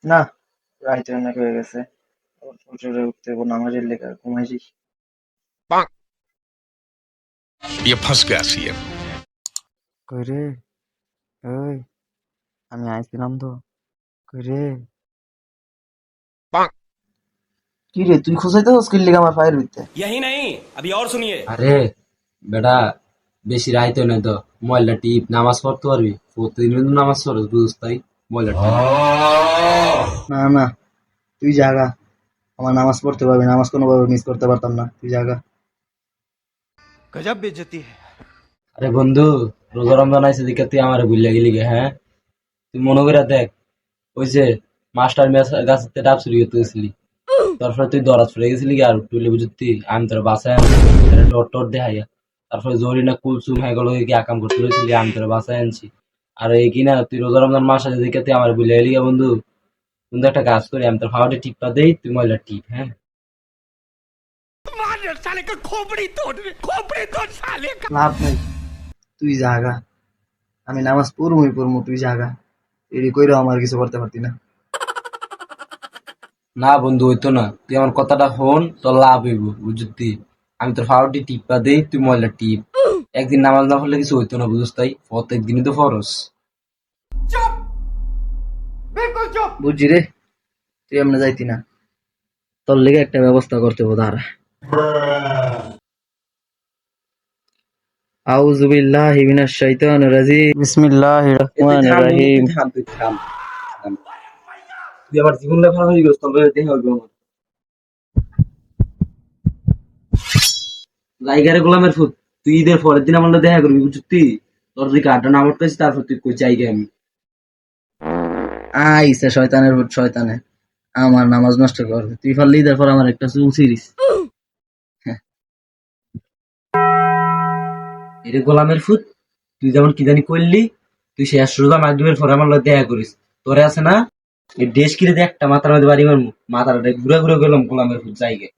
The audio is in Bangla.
না, রাইতে অনেক হয়ে গেছে। আবার ফজরে উঠতে হইব, নামাজের লেগে ঘুমাইছি। ये फंस गया सीएम। কই রে? ওই, আমি আইছিলাম তো। কই রে? কি রে, তুই খুঁজাইতেছস কি লিগা আমার পায়ের ভিতরে? यही नहीं, अभी और सुनिए। আরে বেটা, বেশি রাইতে নাই তো, মোবাইলটা টিপ, নামাজ পড়তে পারবি? প্রতিদিন কিন্তু নামাজ পড়স, বুঝস তাই? মোবাইলটা টিপ। না না, তুই জাগা। আমার নামাজ পড়তে পারবি, নামাজ কোনোভাবে মিস করতে পারতাম না, তুই জাগা। गजब बेइज्जती है। আরে বন্ধু, রোজা রমজান আইছে দিকে তুই আমার ভুলিয়া গেলি গে, হ্যাঁ? তুই মনে করে দেখ, ওই যে মাস্টার গাছেতে ডাব চুরি করতে গেছিলি, তারপরে তুই দরাজ পড়ে গেছিলি গে, আর টুলে বুঝতি আমি তোর বাসায় আনছি, ডর টর দেখাইয়া। তারপরে জরিনা কুলসুম হয়ে গেল কি আকাম করতে রয়েছিলি, আমি তোর বাসায় আনছি। আর এই কিনা তুই রোজা রমজান মাস আছে দিকে তুই আমার ভুলিয়া গেলি গে বন্ধু। বন্ধু একটা কাজ করি, আমি তোর ফাওয়াটে টিপটা দেই, তুই ময়লা টিপ, হ্যাঁ? साले का खोपड़ी तोड़ साले का। লাভ নেই, তুই জাগা। আমি নামাজ পড়মু, তুই জাগা। এডি কইরা আমার কিছু করতে পারতি না। না বন্ধু, হইতো না, তুই আমার কথাটা শোন, তোর লাভ হইব বুঝতি। আমি তোর ফাওয়ারটি টিপা দেই, তুই ময়লা টিপ। একদিন নামাজ না পড়লে কিছু হইতো না, বুঝস তাই? প্রত্যেক দিনই তো ফরজ। বুঝছি রে, তুই এমনি যাইতি না। তোর লেগে একটা ব্যবস্থা করতে হবে, দাঁড়া। আউযু বিল্লাহি মিনাশ শাইতানির রাজিম। বিসমিল্লাহির এ তুই রহমানির থাম বন্ধু, রহিম। তুই থাম। তুই আমার জীবনটা ভালো হয়ে গেছ, তবে দেখা হইবে আমার। জায়গারে গোলামের ফুট, তুই ঈদের পরের দিন আমার লগে দেখা করবি বুঝতি। তোর দিকে আড্ডা না মারতেছি, তারপর তুই কই চাই আমি। আইসে শয়তানের ভূত, শয়তানে আমার নামাজ নষ্ট করবে। তুই পারলি তারপর আমার একটা চুল ছিড়িস। এরে গোলামের ফুট, তুই যেমন কি জানি করলি, তুই শেষ রোজা মাগরিবের পরে আমার লগে দেখা করিস। তোরে আছে না, এই দেশ কিরে দিয়ে একটা মাথার মধ্যে বাড়ি মারমু, মাথাটা ঘুরে ঘুরে গেলাম গোলামের ফুট জায়গায়।